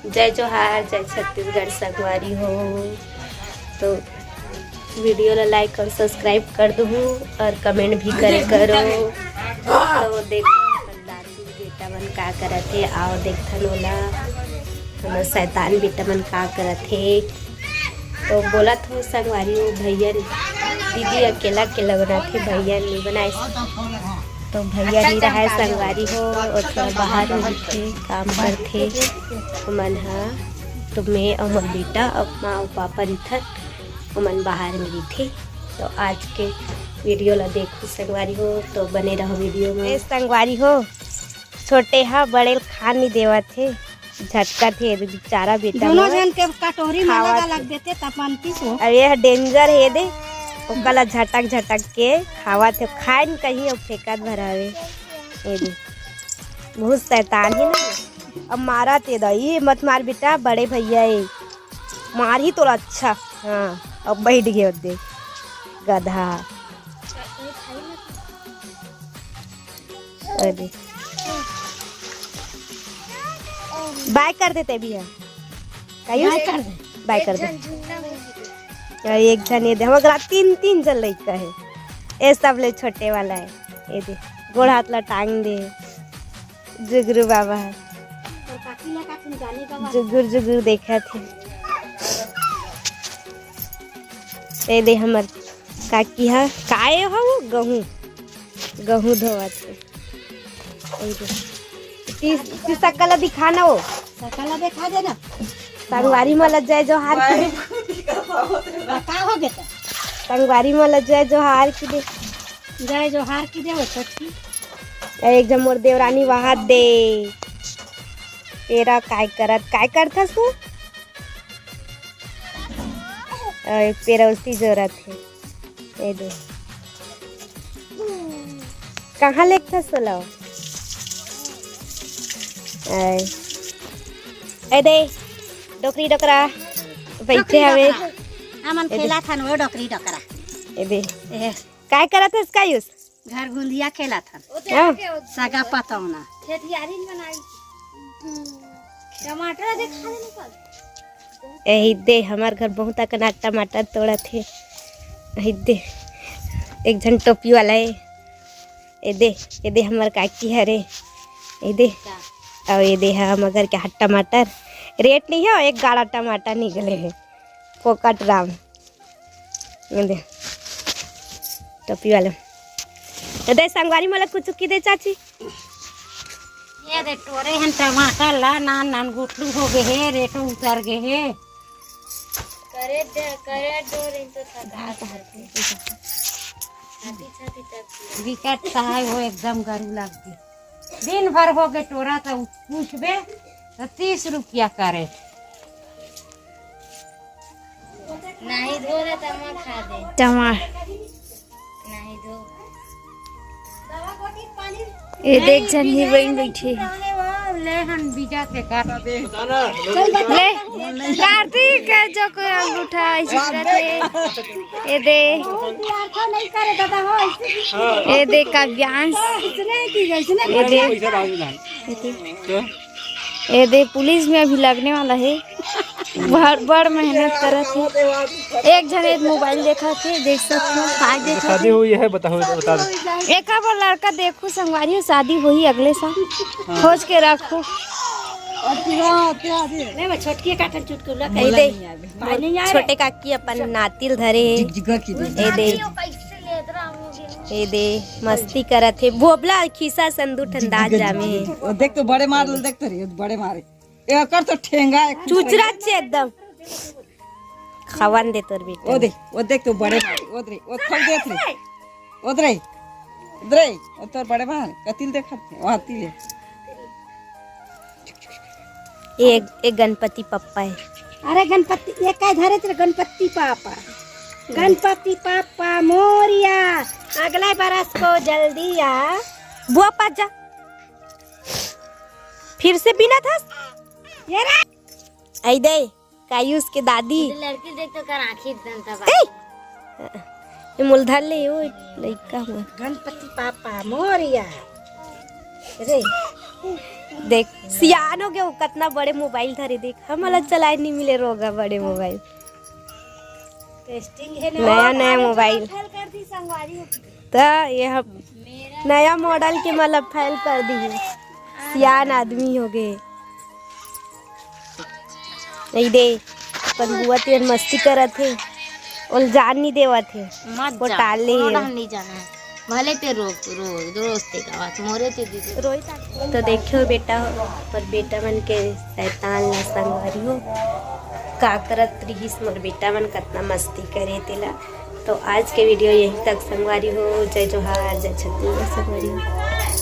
जय जोहार, जय छत्तीसगढ़ संगवारी हो। तो वीडियो ला लाइक और सब्सक्राइब कर दो और कमेंट भी करे करो। तो देखो दादी बेटा मन का करत है, आओ देखथन ओला हमर शैतान बेटा मन का करत है। तो बोलत हो संगवारी हो भैया दीदी अकेला अकेला बनाथे, भैया नहीं बनाए। तो भैया नहीं रहा संगवारी हो और थोड़ा बाहर में थे काम करथे मन हा। तो मैं और मोर बेटा और माँ और पापा रिथन मन बाहर में रही। तो आज के वीडियो ला देखो संगवारी हो, तो बने रहो वीडियो में। संगवारी हो छोटे हा बड़े खान नहीं देवा थे, झटका थे बेचारा बेटा दोनों जन के कटोरी में लग देते तपनती सो। अरे डेंजर है दे ओकला झटक झटक के खावा थे, खाए न कहीं और फेंकत भरावे। ये दे बहुत शैतान है ना। अब मारा ते दई मत मार बेटा, बड़े भैया है मार ही तो अच्छा। हाँ अब बैठ गए दे गधा। अरे बाय कर देते भी है, बाय कर दे। एक जन ये दे हमारा तीन जन लड़का है, ये सब ले छोटे वाला है। ये दे गोड़ हाथ ला टांग दे जुगरू बाबा जुगुर जुगुर देखा थे। ये दे हमर काकी हा काए हो गहूँ धोवा थे। सकला दिखाना हो, सकला दिखा देना संगवारी मला जय जोहार का हो गया संगवारी मला जय जोहार की दे, जय जोहार की दे। छोटी एक जम मोर देवरानी वहां दे तेरा काय करता तू पेरौसी जरूरत है। ये दे कहाँ लेखता सोलाओ ए दे डोकरी डोकरा बैठे हवे हमन खेला था वो डोकरी डोकरा। ए दे काय करत है इसका यूज घर गुंदिया खेला था सगा पतौना टमाटर दे खा लेने पर। यही दे हमार घर बहुत अकना टमाटर तोड़ा थे। यही दे एक जन टोपी वाला है। ये दे हमार काकी हरे। ये दे और ये दे हम अगर क्या टमाटर रेट नहीं है, एक गाड़ा टमाटर निकले है फोकट राम। ये दे टोपी वाला दे संगवारी मला कुछ की दे चाची। ये दे टोरे हन टमाटर ला नान नान गुटलू हो गए है, रेटो उतर गए है। करे डोरे तो विकट है वो एकदम गरू लग गई। दिन भर हो गए टोरा तो पूछबे तो 30 रुपया करे नहीं धो रे तमा खा दे नहीं धो। ये देख जन ही बन बैठे ले हन बीजा से काट दे ले कार्तिक जो कोई अंगूठा ऐसे करते। ये दे काव्यांश, ये दे पुलिस में अभी लगने वाला है, बड़ मेहनत करत है। एक जन एक मोबाइल देखा थे, देख सकते हो आज देखा शादी हुई है बता दो। एक वो लड़का देखो संगवारी हो शादी हुई अगले साल, खोज के रखो। छोटकी काटन चुटकुला छोटे काकी अपन नातिल धरे ए दे मस्ती करत है, भोबला खिसा संदू ठंडा जामे देख तो बड़े मार देख तो बड़े मारे एकर तो ठेंगा चुचरा छे एकदम खवन दे तोर बेटा। ओ देख तो बड़े मारे ओ खोल देत रे ओदरे ओ तोर बड़े मार कतिल देखत ओ हाथी ले। एक गणपति पप्पा है। अरे गणपति ये काय धरे थे गणपति पापा मोरिया अगले बरस को जल्दी आ। बुआ पास जा फिर से पीना था ये रे आई दे कायूस के दादी लड़की देख तो कर आंखें एकदम तबाह। ये मुलधर ले ओ लइका हुआ गणपति पापा मोरिया रे देख सियान हो गया वो कितना बड़े मोबाइल धरे देख हमारा चलाए नहीं मिले रोगा बड़े मोबाइल नया नया मोबाइल तो ये हम नया मॉडल के मतलब फैल कर दी सियान आदमी हो गए नहीं दे अपन बुआ तेर मस्ती करत थे और जान नहीं देवा थे वो टाले नहीं जाना है भले पे रोज रोज रोज ते गावात मोरे ते दीदी रोहित तो देखियो बेटा पर बेटा मन के शैतान ला संगवारी हो का करत रहीस मोर बेटा मन कितना मस्ती करे तेला तो आज के वीडियो यहीं तक संगवारी हो जय जोहार जय छत्तीसगढ़ संगवारी हो।